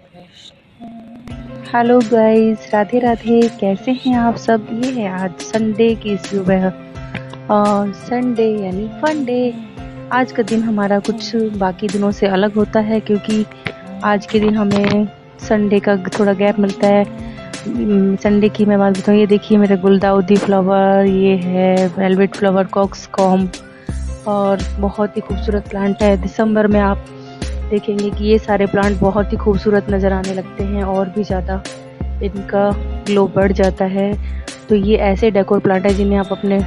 Hello guys, Radhe Radhe. कैसे हैं आप सब? ये है आज संडे की सुबह और संडे यानी फन डे। आज का दिन हमारा कुछ बाकी दिनों से अलग होता है क्योंकि आज के दिन हमें संडे का थोड़ा गैप मिलता है। संडे की मैं बात बताऊँ, ये देखिए मेरे गुलदाउदी फ्लावर, ये है वेलवेट फ्लावर, कॉक्सकॉम और बहुत ही खूबसूरत प्लांट है। दिसंबर में आप देखेंगे कि ये सारे प्लांट बहुत ही खूबसूरत नज़र आने लगते हैं और भी ज़्यादा इनका ग्लो बढ़ जाता है। तो ये ऐसे डेकोर प्लांट है जिन्हें आप अपने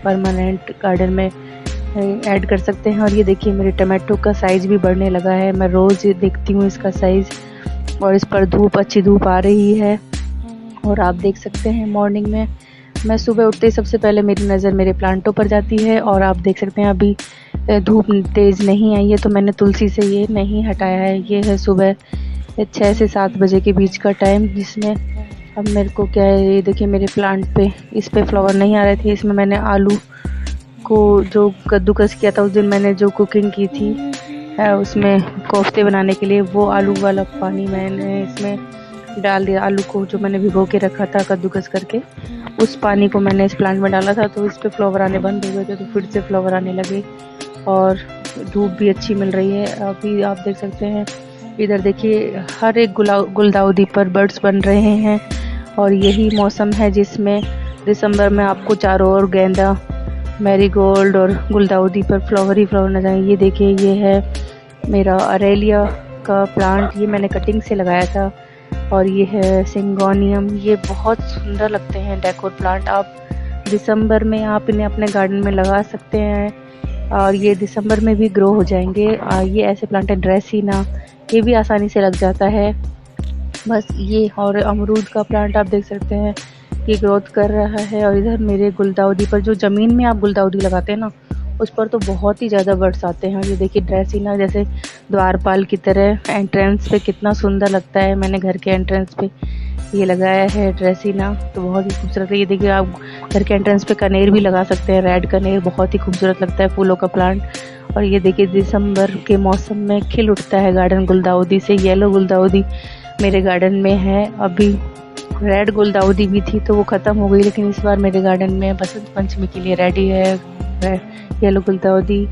परमानेंट गार्डन में ऐड कर सकते हैं। और ये देखिए मेरे टमाटो का साइज़ भी बढ़ने लगा है। मैं रोज़ देखती हूँ इसका साइज़ और इस पर अच्छी धूप आ रही है। और आप देख सकते हैं मॉर्निंग में मैं सुबह उठते ही सबसे पहले मेरी नज़र मेरे प्लांटों पर जाती है। और आप देख सकते हैं अभी धूप तेज़ नहीं आई है तो मैंने तुलसी से ये नहीं हटाया है। ये है सुबह 6 से 7 बजे के बीच का टाइम, जिसमें अब मेरे को क्या है, ये देखिए मेरे प्लांट पे इस पे फ्लावर नहीं आ रहे थे। इसमें मैंने आलू को जो कद्दूकस किया था उस दिन मैंने जो कुकिंग की थी उसमें कोफ्ते बनाने के लिए, वो आलू वाला पानी मैंने इसमें डाल दिया। आलू को जो मैंने भिगो के रखा था कद्दूकस करके, उस पानी को मैंने इस प्लांट में डाला था तो इस पे फ्लावर आने बंद हो गए थे, तो फिर से फ्लावर आने लगे और धूप भी अच्छी मिल रही है। अभी आप देख सकते हैं इधर देखिए हर एक गुलदाउदी पर बर्ड्स बन रहे हैं। और यही मौसम है जिसमें दिसंबर में आपको चारों ओर गेंदा, मैरीगोल्ड और गुलदाउदी पर फ्लावर ही फ्लावर नजर आएंगे। ये देखिए ये है मेरा अरेलिया का प्लांट, ये मैंने कटिंग से लगाया था। और ये है सिंगोनियम, ये बहुत सुंदर लगते हैं डेकोर प्लांट। आप दिसंबर में आप इन्हें अपने गार्डन में लगा सकते हैं और ये दिसंबर में भी ग्रो हो जाएंगे। ये ऐसे प्लांट है ड्रेसिना, ये भी आसानी से लग जाता है बस ये। और अमरूद का प्लांट आप देख सकते हैं ये ग्रोथ कर रहा है। और इधर मेरे गुलदाउदी पर, जो ज़मीन में आप गुलदाउदी लगाते हैं ना, उस पर तो बहुत ही ज़्यादा बर्ड्स आते हैं। ये देखिए ड्रेसिना जैसे द्वारपाल की तरह एंट्रेंस पे कितना सुंदर लगता है। मैंने घर के एंट्रेंस पे ये लगाया है ड्रेसिना, तो बहुत ही खूबसूरत है। ये देखिए आप घर के एंट्रेंस पे कनेर भी लगा सकते हैं, रेड कनेर बहुत ही खूबसूरत लगता है फूलों का प्लांट। और ये देखिए दिसंबर के मौसम में खिल उठता है गार्डन गुलदाउदी से। येलो गुलदाउदी मेरे गार्डन में है, अभी रेड गुलदाउदी भी थी तो वो ख़त्म हो गई, लेकिन इस बार मेरे गार्डन में बसंत पंचमी के लिए रेडी है येलो गुलदाउदी।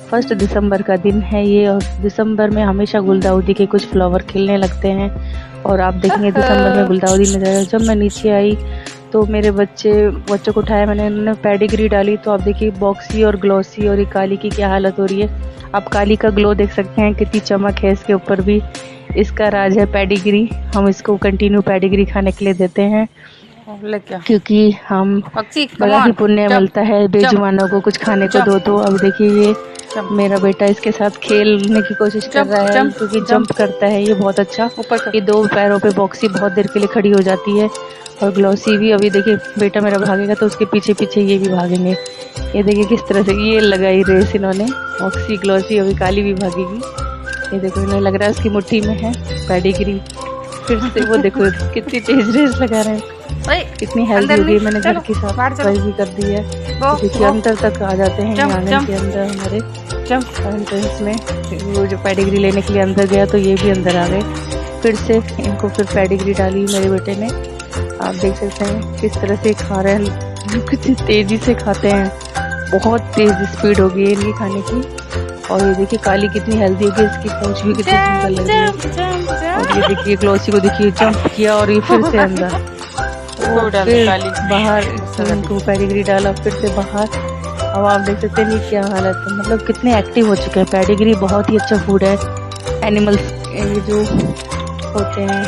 1 दिसंबर का दिन है ये, और दिसंबर में हमेशा गुलदाउदी के कुछ फ्लावर खिलने लगते हैं। और आप देखेंगे दिसंबर में गुलदाउदी नजर। जब मैं नीचे आई तो मेरे बच्चों को उठाया मैंने, उन्होंने पेडिग्री डाली। तो आप देखिए बॉक्सी और ग्लॉसी और ये काली की क्या हालत हो रही है। आप काली का ग्लो देख सकते हैं, कितनी चमक है इसके ऊपर भी। इसका राज है पेडिग्री। हम इसको कंटिन्यू पेडिग्री खाने के लिए देते हैं क्योंकि हम बड़ा ही पुण्य मिलता है बेजुबानों को कुछ खाने को दो। तो अब देखिए ये मेरा बेटा इसके साथ खेलने की कोशिश कर रहा है क्योंकि जंप करता है ये बहुत अच्छा। ये 2 पैरों पे बॉक्सी बहुत देर के लिए खड़ी हो जाती है और ग्लॉसी भी। अभी देखिए बेटा मेरा भागेगा तो उसके पीछे पीछे ये भी भागेंगे। ये देखिए किस तरह से ये लगाई रेस इन्होंने, बॉक्सी ग्लॉसी। अभी काली भी भागेगी। ये देखो इन्हें लग रहा है उसकी मुट्ठी में है पेडिग्री। फिर से वो देखो कितनी तेज रेस लगा रहे हैं, कितनी हेल्दी हो गई। मैंने घर की साफ सफाई भी कर दी है। तो देखिए अंदर तक आ जाते हैं आंगन के अंदर हमारे एंट्रेंस में। वो जो पेडिग्री लेने के लिए अंदर गया तो ये भी अंदर आ गए। फिर से इनको फिर पेडिग्री डाली मेरे बेटे ने। आप देख सकते हैं किस तरह से खा रहे हैं, कितनी तेजी से खाते हैं, बहुत तेज स्पीड हो गई है इनकी खाने की। और ये देखिए काली कितनी हेल्दी होगी, इसकी पूंछ भी कितनी सुंदर लग रही है। और ये देखिए ग्लॉसी को देखिए जंप किया और ये फिर से अंदर, फिर बाहर इनको पेडिग्री डाला, फिर से बाहर। अब आप देख सकते हैं क्या हालत है, मतलब कितने एक्टिव हो चुके हैं। पेडिग्री बहुत ही अच्छा फूड है एनिमल्स, ये जो होते हैं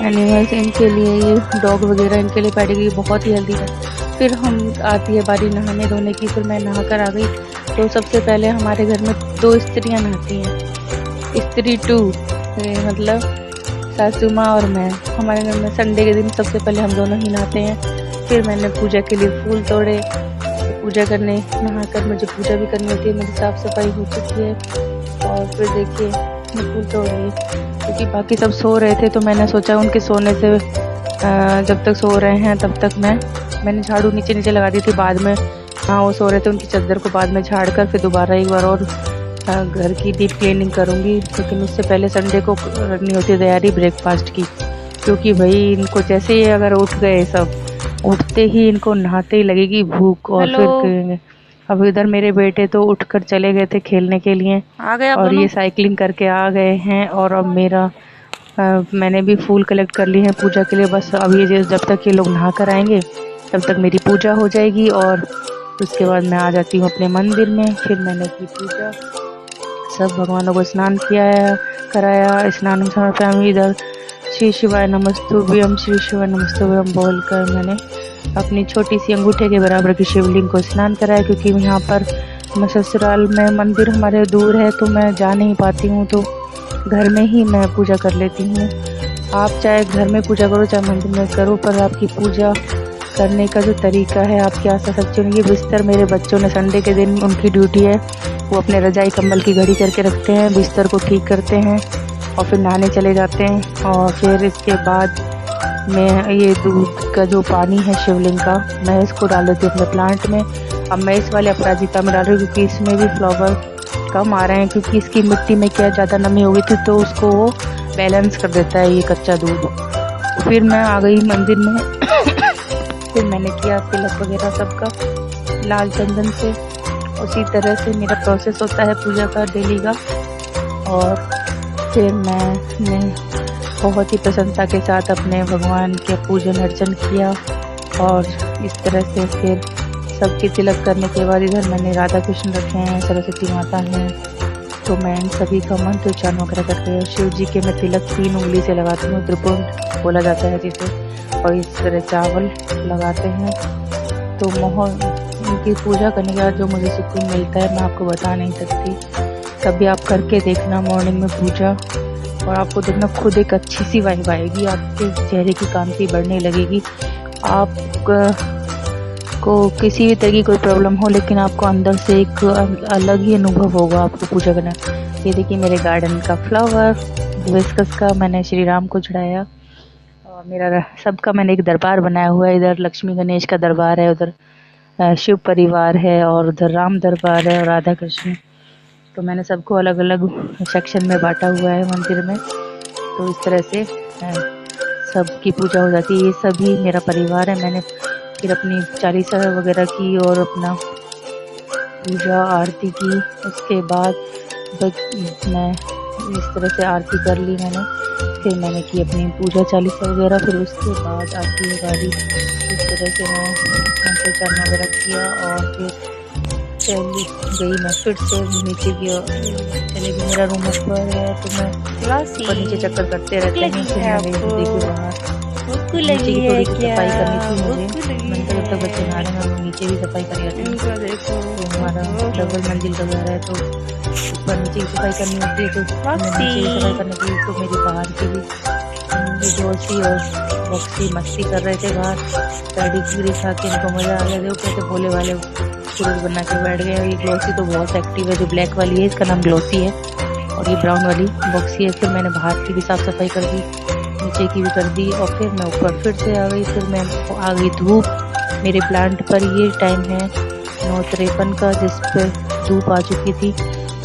एनिमल्स, इनके लिए, ये डॉग वगैरह, इनके लिए पेडिग्री बहुत ही हेल्दी है। फिर हम आती है बारी नहाने धोने की। फिर मैं नहा कर आ गई तो सबसे पहले हमारे घर में 2 स्त्रियाँ नहाती हैं, स्त्री 2 मतलब सासू माँ और मैं। हमारे घर में संडे के दिन सबसे पहले हम दोनों ही नहाते हैं। फिर मैंने पूजा के लिए फूल तोड़े, पूजा करने नहाकर मुझे पूजा भी करनी होती है, मेरी साफ़ सफाई हो चुकी है। और फिर देखिए मैं फूल तोड़ रही क्योंकि बाकी सब सो रहे थे तो मैंने सोचा उनके सोने से जब तक सो रहे हैं तब तक मैंने झाड़ू नीचे लगा दी थी। बाद में हाँ वो सो रहे थे, उनकी चादर को बाद में झाड़ कर फिर दोबारा एक बार और घर की डीप क्लीनिंग करूँगी, लेकिन उससे पहले संडे को करनी होती है तैयारी ब्रेकफास्ट की, क्योंकि भाई इनको जैसे ही अगर उठ गए सब, उठते ही इनको नहाते ही लगेगी भूख और फिर कहेंगे। अब इधर मेरे बेटे तो उठकर चले गए थे खेलने के लिए आ गए आप और दोनों? ये साइकिलिंग करके आ गए हैं। और अब मेरा मैंने भी फूल कलेक्ट कर ली है पूजा के लिए। बस अब ये जब तक ये लोग नहा कर आएंगे तब तक मेरी पूजा हो जाएगी और उसके बाद मैं आ जाती हूँ अपने मंदिर में। फिर मैंने की पूजा, सब भगवानों को स्नान किया कराया। स्नान समर्पयामि, इधर श्री शिवाय नमस्तुभ्यम, श्री शिवाय नमस्तुभ्यम बोलकर मैंने अपनी छोटी सी अंगूठे के बराबर की शिवलिंग को स्नान कराया, क्योंकि यहाँ पर मैं ससुराल में मंदिर हमारे दूर है तो मैं जा नहीं पाती हूँ, तो घर में ही मैं पूजा कर लेती हूँ। आप चाहे घर में पूजा करो चाहे मंदिर में करो, पर आपकी पूजा करने का जो तरीका है आपके आस पास बच्चों ने, ये बिस्तर मेरे बच्चों ने संडे के दिन उनकी ड्यूटी है, वो अपने रजाई कंबल की घड़ी करके रखते हैं, बिस्तर को ठीक करते हैं और फिर नहाने चले जाते हैं। और फिर इसके बाद मैं ये दूध का जो पानी है शिवलिंग का, मैं इसको डाल देती हूँ अपने प्लांट में। अब मैं इस वाले अपराजिता में डाल रही हूँ क्योंकि इसमें भी फ्लावर कम आ रहे हैं, क्योंकि इसकी मिट्टी में क्या ज़्यादा नमी हो गई थी तो उसको वो बैलेंस कर देता है ये कच्चा दूध। तो फिर मैं आ गई मंदिर में फिर मैंने किया तिलक वगैरह सबका लाल चंदन से। उसी तरह से मेरा प्रोसेस होता है पूजा का डेली का। और फिर मैंने बहुत ही प्रसन्नता के साथ अपने भगवान के पूजन अर्चन किया और इस तरह से फिर सबके तिलक करने के बाद इधर मैंने राधा कृष्ण रखे हैं, सरस्वती माता हैं, तो मैं इन सभी का मंत्र उच्चारण वगैरह करके शिव जी के मैं तिलक 3 उंगली से लगाती हूँ, त्रिपुंड बोला जाता है जिसे, और इस तरह चावल लगाते हैं। तो उनकी पूजा करने के बाद जो मुझे सुकून मिलता है मैं आपको बता नहीं सकती। कभी आप करके देखना मॉर्निंग में पूजा, और आपको देखना खुद एक अच्छी सी वाइब आएगी, आपके चेहरे की कांति बढ़ने लगेगी। आप को किसी भी तरह की कोई प्रॉब्लम हो, लेकिन आपको अंदर से एक अलग ही अनुभव होगा आपको पूजा करना। ये देखिए मेरे गार्डन का फ्लावर हिबिस्कस का मैंने श्री राम को चढ़ाया, और मेरा सबका मैंने एक दरबार बनाया हुआ है। इधर लक्ष्मी गणेश का दरबार है, उधर शिव परिवार है, और उधर राम दरबार है और राधा कृष्ण। तो मैंने सबको अलग अलग सेक्शन में बांटा हुआ है मंदिर में। तो इस तरह से सबकी पूजा हो जाती है। ये सभी मेरा परिवार है। मैंने फिर अपनी चालीसा वगैरह की और अपना पूजा आरती की। उसके बाद मैं इस तरह से आरती कर ली मैंने, फिर मैंने की अपनी पूजा चालीसा वगैरह। फिर उसके बाद आरती गाड़ी इस तरह से मैं मंत्रोच्चारण वगैरह किया और फिर चली गई मैं फिर से नीचे की ओर। चली गई, मेरा रूम ऊपर है तो मैं ऊपर नीचे चक्कर करते रहते हैं। फिर मैं गई देखी बाहर नीचे की थोड़ी सी सफाई करनी थी मुझे। मैंने कहा जब तक बच्चे नहा रहे हैं नीचे भी सफाई कर लेते हैं। तो हमारा डबल मंजिल का घर है तो ऊपर नीचे की सफाई करनी होती है, तो नीचे की सफाई करने के लिए तो मेरी बाहर की भी जोशी और बॉक्सी मस्ती कर रहे थे बाहर। पैडी पूरी खा के इनको मज़ा आ गया। देखो कैसे भोले वाले सूरज बना के बैठ गए। ये ग्लोसी तो बहुत एक्टिव है, जो ब्लैक वाली है इसका नाम ग्लोसी है और ये ब्राउन वाली बॉक्सी है। फिर मैंने बाहर की भी साफ़ सफाई कर दी, नीचे की भी कर दी, और फिर मैं ऊपर फिर से आ गई। फिर मैं आ गई धूप मेरे प्लांट पर। ये टाइम है 9:53 का, जिस पर धूप आ चुकी थी।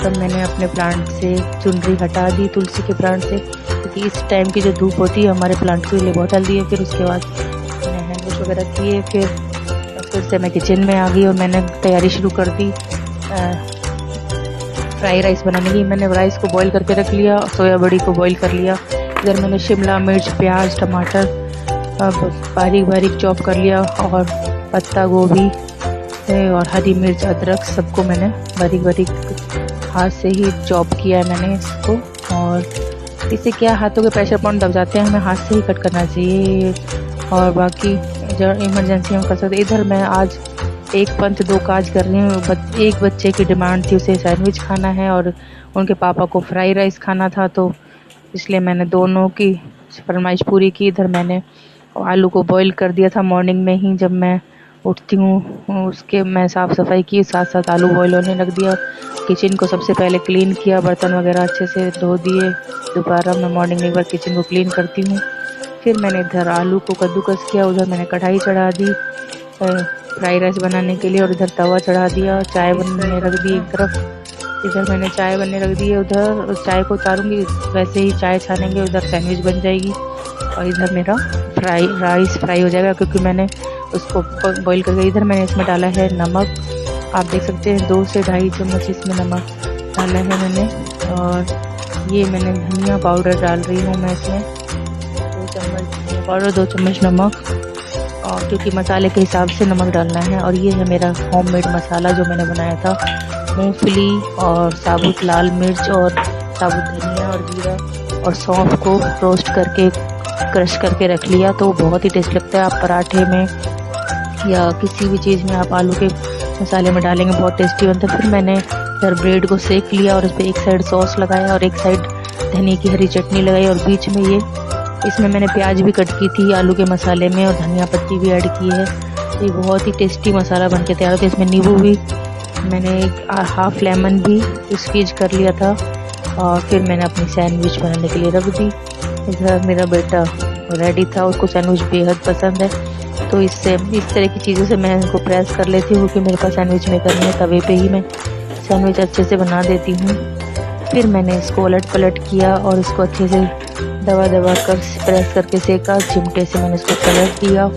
तब मैंने अपने प्लांट से चुनरी हटा दी तुलसी के प्लांट से, क्योंकि इस टाइम की जो धूप होती है हमारे प्लांट के लिए बहुत हेल्दी है। फिर उसके बाद मैंने हैंड वॉश वगैरह किए। फिर से मैं किचन में आ गई और मैंने तैयारी शुरू कर दी फ्राई राइस बनाने की। मैंने राइस को बॉईल करके रख लिया, सोया बड़ी को बॉईल कर लिया। इधर मैंने शिमला मिर्च, प्याज, टमाटर बारीक बारीक चॉप कर लिया, और पत्ता गोभी और हरी मिर्च, अदरक सबको मैंने बारीक बारीक हाथ से ही चॉप किया है मैंने इसको। और इससे क्या हाथों के प्रेशर पॉइंट दब जाते हैं, हमें हाथ से ही कट करना चाहिए। और बाकी जो इमरजेंसी हम कर सकते। इधर मैं आज एक पंथ दो काज कर रही हूँ। एक बच्चे की डिमांड थी, उसे सैंडविच खाना है और उनके पापा को फ्राई राइस खाना था, तो इसलिए मैंने दोनों की फरमाइश पूरी की। इधर मैंने आलू को बॉईल कर दिया था मॉर्निंग में ही, जब मैं उठती हूँ उसके मैं साफ़ सफाई की, साथ साथ आलू बॉईल होने रख दिया। किचन को सबसे पहले क्लीन किया, बर्तन वगैरह अच्छे से धो दिए। दोबारा मैं मॉर्निंग में एक बार किचन को क्लीन करती हूँ। फिर मैंने इधर आलू को कद्दूकस किया, उधर मैंने कढ़ाई चढ़ा दी फ्राई राइस बनाने के लिए, और इधर तवा चढ़ा दिया, चाय बनने रख दी एक तरफ। इधर मैंने चाय बनने रख दी है, उधर चाय को उतारूंगी, वैसे ही चाय छानेंगे, उधर सैंडविच बन जाएगी और इधर मेरा राइस फ्राई हो जाएगा क्योंकि मैंने उसको बॉईल करके इधर मैंने इसमें डाला है नमक। आप देख सकते हैं 2 से 2.5 चम्मच इसमें नमक डाला है मैंने। और ये मैंने धनिया पाउडर डाल रही हूँ मैं इसमें 2 चम्मच धनिया पाउडर, 2 चम्मच नमक, और क्योंकि मसाले के हिसाब से नमक डालना है। और ये है मेरा होममेड मसाला जो मैंने बनाया था, मूंगफली और साबुत लाल मिर्च और साबुत धनिया और जीरा और सौंफ को रोस्ट करके क्रश करके रख लिया, तो बहुत ही टेस्ट लगता है। आप पराठे में या किसी भी चीज़ में आप आलू के मसाले में डालेंगे, बहुत टेस्टी बनता है। फिर मैंने इधर ब्रेड को सेक लिया और उस पर एक साइड सॉस लगाया और एक साइड धनिया की हरी चटनी लगाई और बीच में ये इसमें मैंने प्याज भी कट की थी आलू के मसाले में और धनिया पत्ती भी ऐड की है। तो ये बहुत ही टेस्टी मसाला बन के तैयार होता है। इसमें नींबू भी मैंने एक हाफ लेमन भी स्क्वीज कर लिया था और फिर मैंने अपनी सैंडविच बनाने के लिए रख दी। इधर मेरा बेटा रेडी था, उसको सैंडविच बेहद पसंद है, तो इस तरह की चीज़ों से मैं इनको प्रेस कर लेती हूँ कि मेरे पास सैंडविच मेकर में तवे पे ही मैं सैंडविच अच्छे से बना देती हूँ। फिर मैंने इसको उलट पलट किया और इसको अच्छे से दबा कर प्रेस करके सेका, चिमटे से मैंने इसको पलट दिया,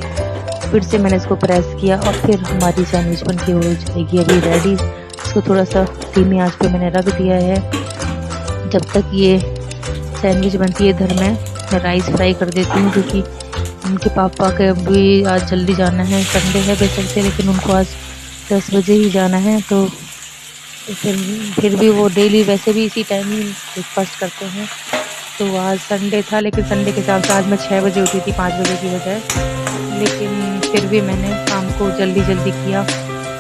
फिर से मैंने इसको प्रेस किया और फिर हमारी सैंडविच बन के हो जाएगी अभी रेडी। इसको थोड़ा सा धीमी आंच पे मैंने रख दिया है जब तक ये सैंडविच बनती है। इधर मैं राइस फ्राई कर देती हूँ क्योंकि उनके पापा के भी आज जल्दी जाना है, संडे है बेशक से, लेकिन उनको आज 10 बजे ही जाना है। तो फिर भी वो डेली वैसे भी इसी टाइम ही ब्रेकफास्ट करते हैं, तो आज संडे था, लेकिन संडे के हिसाब से आज मैं 6 बजे उठी थी 5 बजे की बजाय, लेकिन फिर भी मैंने काम को जल्दी किया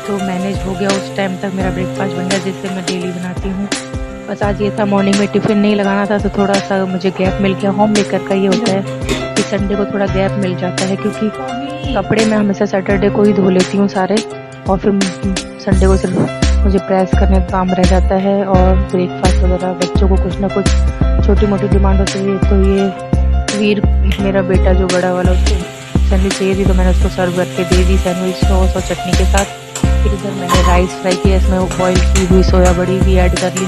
तो मैनेज हो गया। उस टाइम तक मेरा ब्रेकफास्ट बन गया जिससे मैं डेली बनाती हूँ। बस आज ये था मॉर्निंग में टिफ़िन नहीं लगाना था, तो थोड़ा सा मुझे गैप मिल गया। होम मेकर का ये होता है कि संडे को थोड़ा गैप मिल जाता है, क्योंकि कपड़े मैं हमेशा सैटरडे को ही धो लेती हूँ सारे, और फिर संडे को सिर्फ मुझे प्रेस करने का काम रह जाता है और ब्रेकफास्ट वगैरह बच्चों को कुछ ना कुछ छोटी मोटी डिमांड होती है। तो ये वीर मेरा बेटा जो बड़ा वाला, उसको सैंडविच चाहिए थी, तो मैंने उसको सर्व करके दे दी सैंडविच सॉस और चटनी के साथ। फिर इधर मैंने राइस फ्राई किया, इसमें बॉयल की हुई सोया बड़ी भी ऐड कर ली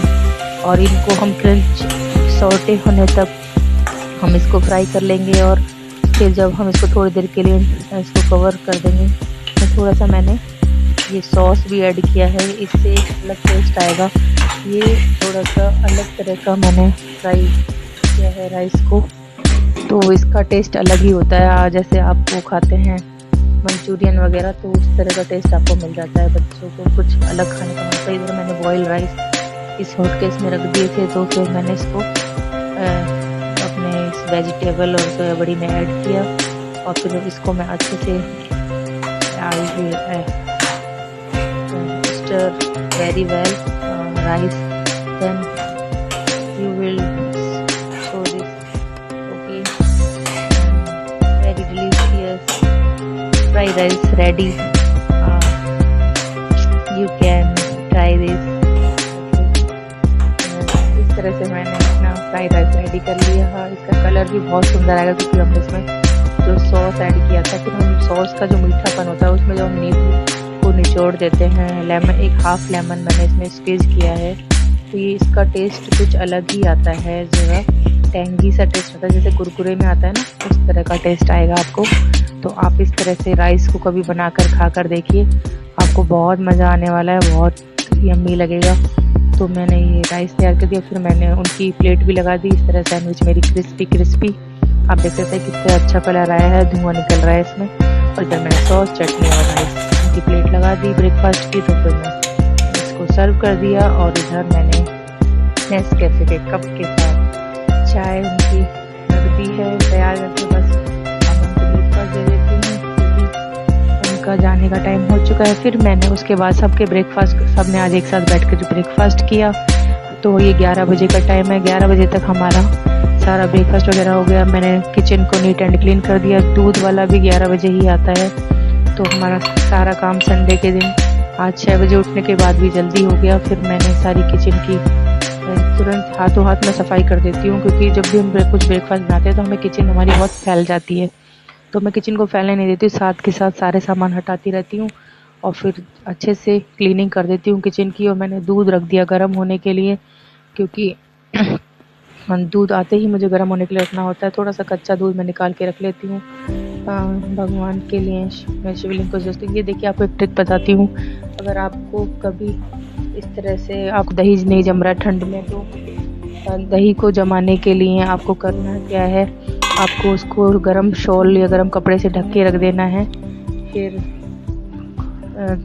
और इनको हम क्रंच सॉटे होने तक हम इसको फ्राई कर लेंगे। और फिर जब हम इसको थोड़ी देर के लिए इसको कवर कर देंगे, तो थोड़ा सा मैंने ये सॉस भी ऐड किया है, इससे अलग टेस्ट आएगा। ये थोड़ा सा अलग तरह का मैंने फ्राई किया है राइस को, तो इसका टेस्ट अलग ही होता है। जैसे आप वो खाते हैं मंचूरियन वगैरह, तो उस तरह का टेस्ट आपको मिल जाता है। बच्चों को कुछ अलग खाने का मिलता है। इधर मैंने बॉयल राइस इस हॉटकेस में रख दिए थे, तो फिर मैंने इसको अपने इस वेजिटेबल और सोया बड़ी में ऐड किया और फिर इसको मैं अच्छे से stir very well rice, then you will show this. Okay, very delicious fried rice ready. You can try this. इस तरह से मैंने अपना फ्राइड राइस रेडी कर लिया। इसका कलर भी बहुत सुंदर आएगा क्योंकि हमने इसमें जो सॉस ऐड किया था। फिर हम सॉस का जो मीठापन होता है उसमें जो हम नींबू को निचोड़ देते हैं, लेमन, एक हाफ लेमन मैंने इसमें स्क्वीज किया है, तो ये इसका टेस्ट कुछ अलग ही आता है। जरा टेंगी सा टेस्ट आता है, जैसे कुरकुरे में आता है ना, उस तरह का टेस्ट आएगा आपको। तो आप इस तरह से राइस को कभी बनाकर खाकर देखिए, आपको बहुत मज़ा आने वाला है, बहुत यम्मी लगेगा। तो मैंने ये राइस तैयार कर दिया, फिर मैंने उनकी प्लेट भी लगा दी। इस तरह सैंडविच मेरी क्रिस्पी आप देख सकते हैं कितना अच्छा कलर आया है, धुआं निकल रहा है इसमें। और इधर मैंने सॉस, चटनी और राइस उनकी प्लेट लगा दी ब्रेकफास्ट की। तो फिर मैं इसको सर्व कर दिया और इधर मैंने नेस्कैफे के कप के साथ चाय उनकी रख दी है तैयार करके। बस अब उनको ब्रेकफास्ट दे देती हूँ क्योंकि उनका जाने का टाइम हो चुका है। फिर मैंने उसके बाद सबके ब्रेकफास्ट, सबने आज एक साथ बैठ कर ब्रेकफास्ट किया। तो ये 11 बजे का टाइम है, 11 बजे तक हमारा सारा ब्रेकफास्ट वगैरह हो गया। मैंने किचन को नीट एंड क्लीन कर दिया। दूध वाला भी 11 बजे ही आता है, तो हमारा सारा काम संडे के दिन आज 6 बजे उठने के बाद भी जल्दी हो गया। फिर मैंने सारी किचन की तुरंत हाथों हाथ में सफाई कर देती हूँ, क्योंकि जब भी हम कुछ ब्रेकफास्ट बनाते हैं तो हमें किचन हमारी बहुत फैल जाती है, तो मैं किचन को फैलने नहीं देती, साथ के साथ सारे सामान हटाती रहती हूँ। और फिर अच्छे से क्लीनिंग कर देती हूँ किचन की। और मैंने दूध रख दिया गर्म होने के लिए, क्योंकि दूध आते ही मुझे गर्म होने के लिए रखना होता है। थोड़ा सा कच्चा दूध मैं निकाल के रख लेती हूँ भगवान के लिए, मैं शिवलिंग को जस्ट। ये देखिए, आपको एक ट्रिक बताती हूँ। अगर आपको कभी इस तरह से आप दही नहीं जम रहा ठंड में, तो दही को जमाने के लिए आपको करना क्या है, आपको उसको गर्म शॉल या गर्म कपड़े से ढक के रख देना है। फिर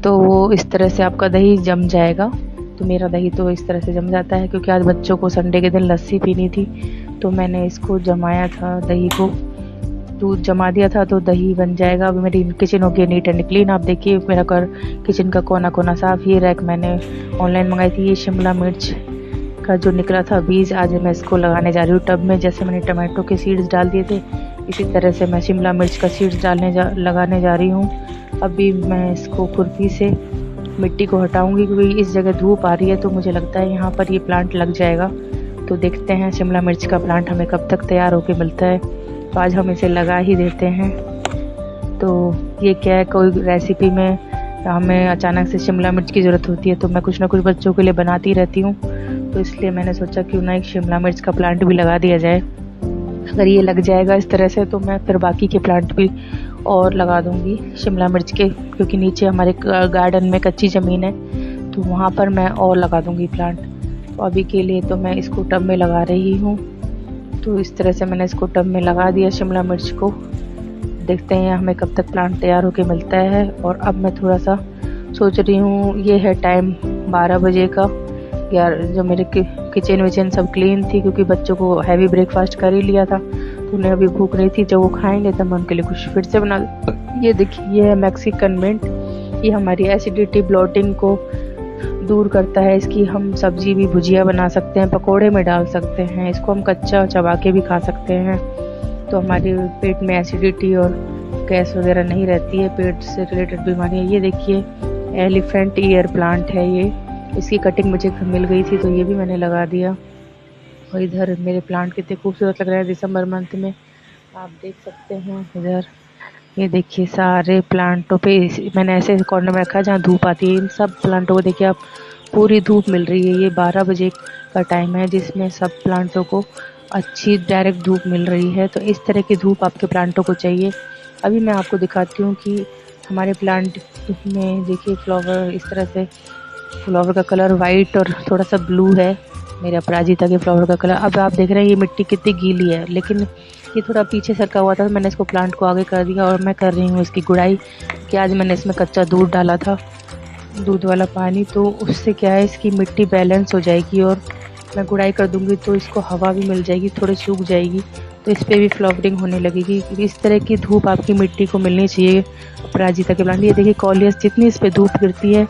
तो वो इस तरह से आपका दही जम जाएगा। तो मेरा दही तो इस तरह से जम जाता है, क्योंकि आज बच्चों को संडे के दिन लस्सी पीनी थी, तो मैंने इसको जमाया था, दही को दूध जमा दिया था, तो दही बन जाएगा। अब मेरी किचन हो गई नीट एंड क्लीन। आप देखिए मेरा किचन का कोना कोना साफ। ये रैक मैंने ऑनलाइन मंगाई थी। ये शिमला मिर्च का जो निकला था बीज, आज मैं इसको लगाने जा रही हूँ टब में। जैसे मैंने टमाटो के सीड्स डाल दिए थे, इसी तरह से मैं शिमला मिर्च का सीड्स लगाने जा रही हूँ। अभी मैं इसको खुरपी से मिट्टी को हटाऊंगी, क्योंकि इस जगह धूप आ रही है, तो मुझे लगता है यहाँ पर ये प्लांट लग जाएगा। तो देखते हैं शिमला मिर्च का प्लांट हमें कब तक तैयार होके मिलता है। तो आज हम इसे लगा ही देते हैं। तो ये क्या है, कोई रेसिपी में हमें अचानक से शिमला मिर्च की ज़रूरत होती है, तो मैं कुछ ना कुछ बच्चों के लिए बनाती रहती हूँ। तो इसलिए मैंने सोचा क्यों ना एक शिमला मिर्च का प्लांट भी लगा दिया जाए। अगर ये लग जाएगा इस तरह से, तो मैं फिर बाकी के प्लांट भी और लगा दूंगी शिमला मिर्च के, क्योंकि नीचे हमारे गार्डन में कच्ची ज़मीन है, तो वहाँ पर मैं और लगा दूंगी प्लांट। तो अभी के लिए तो मैं इसको टब में लगा रही हूँ। तो इस तरह से मैंने इसको टब में लगा दिया शिमला मिर्च को। देखते हैं हमें कब तक प्लांट तैयार होके मिलता है। और अब मैं थोड़ा सा सोच रही हूँ, ये है टाइम 12 बजे का। यार जो मेरे किचन विचन सब क्लीन थी, क्योंकि बच्चों को हैवी ब्रेकफास्ट कर ही लिया था, तो उन्हें अभी भूख नहीं थी। जब वो खाएंगे तब मैं उनके लिए कुछ फिर से बना। ये देखिए, ये है मैक्सिकन मिंट। ये हमारी एसिडिटी ब्लोटिंग को दूर करता है। इसकी हम सब्जी भी भुजिया बना सकते हैं, पकोड़े में डाल सकते हैं, इसको हम कच्चा चबा के भी खा सकते हैं। तो हमारे पेट में एसिडिटी और गैस वगैरह नहीं रहती है, पेट से रिलेटेड बीमारियाँ। ये देखिए एलिफेंट ईयर प्लांट है ये, इसकी कटिंग मुझे मिल गई थी, तो ये भी मैंने लगा दिया। और इधर मेरे प्लांट कितने खूबसूरत लग रहे हैं दिसंबर मंथ में, आप देख सकते हैं। इधर ये देखिए सारे प्लांटों पे मैंने ऐसे कॉर्नर में रखा है जहाँ धूप आती है। इन सब प्लांटों को देखिए आप, पूरी धूप मिल रही है। ये 12 बजे का टाइम है, जिसमें सब प्लांटों को अच्छी डायरेक्ट धूप मिल रही है। तो इस तरह की धूप आपके प्लांटों को चाहिए। अभी मैं आपको दिखाती हूँ कि हमारे प्लांट में देखिए फ्लावर इस तरह से, फ्लावर का कलर वाइट और थोड़ा सा ब्लू है, मेरे अपराजिता के फ्लावर का कलर। अब आप देख रहे हैं ये मिट्टी कितनी गीली है, लेकिन ये थोड़ा पीछे सरका हुआ था, तो मैंने इसको प्लांट को आगे कर दिया। और मैं कर रही हूँ इसकी गुड़ाई, कि आज मैंने इसमें कच्चा दूध डाला था, दूध वाला पानी, तो उससे क्या है इसकी मिट्टी बैलेंस हो जाएगी। और मैं गुड़ाई कर दूंगी तो इसको हवा भी मिल जाएगी, थोड़ी सूख जाएगी, तो इस पर भी फ्लावरिंग होने लगेगी। इस तरह की धूप आपकी मिट्टी को मिलनी चाहिए अपराजिता के प्लांट। ये देखिए कॉलियस, जितनी इस पर धूप गिरती है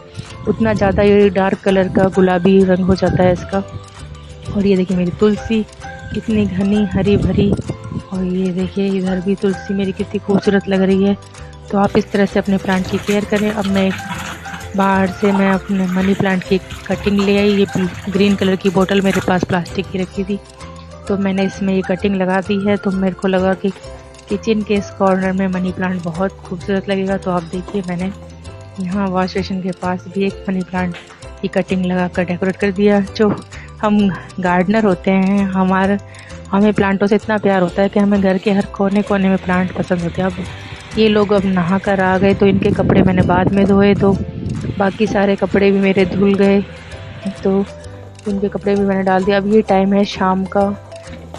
उतना ज़्यादा ये डार्क कलर का गुलाबी रंग हो जाता है इसका। और ये देखिए मेरी तुलसी कितनी घनी हरी भरी, और ये देखिए इधर भी तुलसी मेरी कितनी खूबसूरत लग रही है। तो आप इस तरह से अपने प्लांट की केयर करें। अब मैं बाहर से मैं अपने मनी प्लांट की कटिंग ले आई। ये ग्रीन कलर की बोतल मेरे पास प्लास्टिक की रखी थी, तो मैंने इसमें ये कटिंग लगा दी है। तो मेरे को लगा कि किचन के इस कॉर्नर में मनी प्लांट बहुत खूबसूरत लगेगा। तो आप देखिए मैंने यहाँ वॉश बेसिन के पास भी एक मनी प्लांट की कटिंग लगा कर डेकोरेट कर दिया। जो हम गार्डनर होते हैं, हमें प्लांटों से इतना प्यार होता है कि हमें घर के हर कोने कोने में प्लांट पसंद होते हैं। अब ये लोग अब नहा कर आ गए, तो इनके कपड़े मैंने बाद में धोए, तो बाकी सारे कपड़े भी मेरे धुल गए, तो इनके कपड़े भी मैंने डाल दिया। अब ये टाइम है शाम का,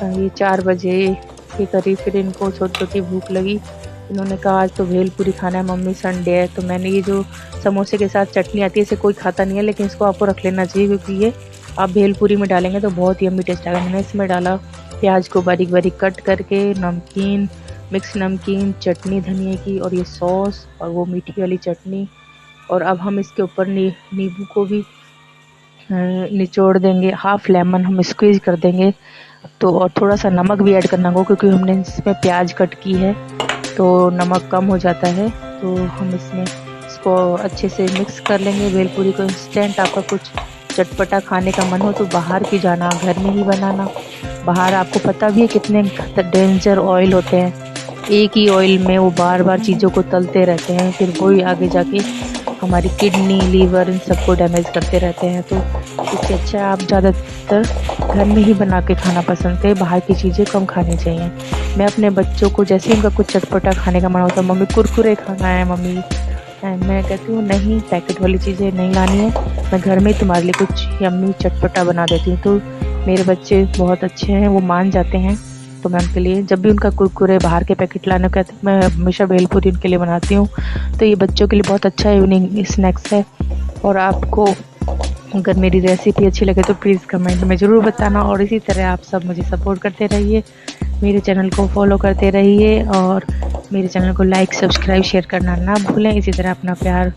ये 4 बजे के करीब। फिर इनको छोटी छोटी भूख लगी, इन्होंने कहा आज तो भेलपूरी खाना है मम्मी, संडे है। तो मैंने ये जो समोसे के साथ चटनी आती है, इसे कोई खाता नहीं है, लेकिन इसको आपको रख लेना चाहिए, क्योंकि ये आप भेलपूरी में डालेंगे तो बहुत यम्मी टेस्ट आएगा। मैंने इसमें डाला प्याज को बारीक बारीक कट करके, नमकीन, मिक्स नमकीन, चटनी धनिया की, और ये सॉस और वो मीठी वाली चटनी। और अब हम इसके ऊपर नींबू को भी निचोड़ देंगे, हाफ लेमन हम स्क्वीज कर देंगे। तो और थोड़ा सा नमक भी ऐड करना होगा, क्योंकि हमने इसमें प्याज कट की है, तो नमक कम हो जाता है। तो हम इसमें इसको अच्छे से मिक्स कर लेंगे भेलपूरी को। इंस्टेंट आपका कुछ चटपटा खाने का मन हो तो बाहर की जाना, घर में ही बनाना। बाहर आपको पता भी है कितने डेंजर ऑयल होते हैं, एक ही ऑयल में वो बार बार चीज़ों को तलते रहते हैं, फिर वही आगे जाके हमारी किडनी, लीवर इन सबको डैमेज करते रहते हैं। तो इससे अच्छा आप ज़्यादातर घर में ही बना के खाना पसंद करें, बाहर की चीज़ें कम खानी चाहिए। मैं अपने बच्चों को जैसे ही उनका कुछ चटपटा खाने का मन होता है, मम्मी कुरकुरे खाना है मम्मी, मैं कहती हूँ नहीं, पैकेट वाली चीज़ें नहीं लानी है, मैं घर में तुम्हारे लिए कुछ यम्मी चटपटा बना देती हूँ। तो मेरे बच्चे बहुत अच्छे हैं, वो मान जाते हैं। तो मैं उनके लिए जब भी उनका कुरकुरे बाहर के पैकेट लाने कहते हैं, मैं हमेशा भेलपूरी उनके लिए बनाती हूँ। तो ये बच्चों के लिए बहुत अच्छा इवनिंग स्नैक्स है। और आपको अगर मेरी रेसिपी अच्छी लगे तो प्लीज़ कमेंट में ज़रूर बताना। और इसी तरह आप सब मुझे सपोर्ट करते रहिए, मेरे चैनल को फॉलो करते रहिए और मेरे चैनल को लाइक, सब्सक्राइब, शेयर करना ना भूलें। इसी तरह अपना प्यार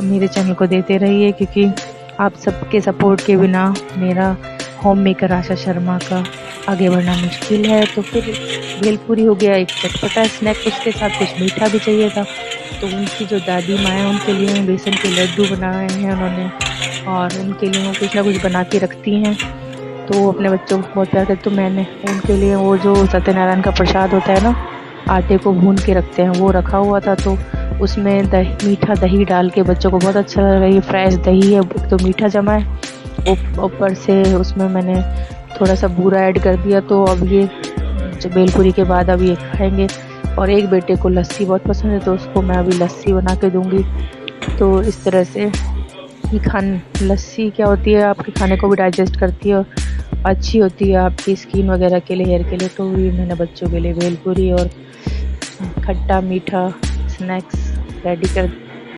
मेरे चैनल को देते रहिए, क्योंकि आप सबके सपोर्ट के बिना मेरा होम मेकर आशा शर्मा का आगे बढ़ना मुश्किल है। तो फिर भेलपूरी हो गया एक चटपटा स्नैक, उसके साथ कुछ मीठा भी चाहिए था। तो उनकी जो दादी माँ हैं उनके लिए बेसन के लड्डू बनाए हैं उन्होंने, और उनके लिए वो कुछ ना कुछ बना के रखती हैं। तो वो अपने बच्चों को बहुत प्यार करते, तो मैंने उनके लिए वो जो सत्यनारायण का प्रसाद होता है ना, आटे को भून के रखते हैं, वो रखा हुआ था। तो उसमें मीठा दही डाल के बच्चों को बहुत अच्छा लगा। ये फ्रेश दही है तो मीठा जमा है, ऊपर से उसमें मैंने थोड़ा सा बूरा ऐड कर दिया। तो अब ये भेलपूरी के बाद अब ये खाएंगे। और एक बेटे को लस्सी बहुत पसंद है, तो उसको मैं अभी लस्सी बना के दूंगी। तो इस तरह से लस्सी क्या होती है, आपके खाने को भी डाइजेस्ट करती है और अच्छी होती है आपकी स्किन वगैरह के लिए, हेयर के लिए। तो ये मैंने बच्चों के लिए भेलपूरी और खट्टा मीठा स्नैक्स रेडी कर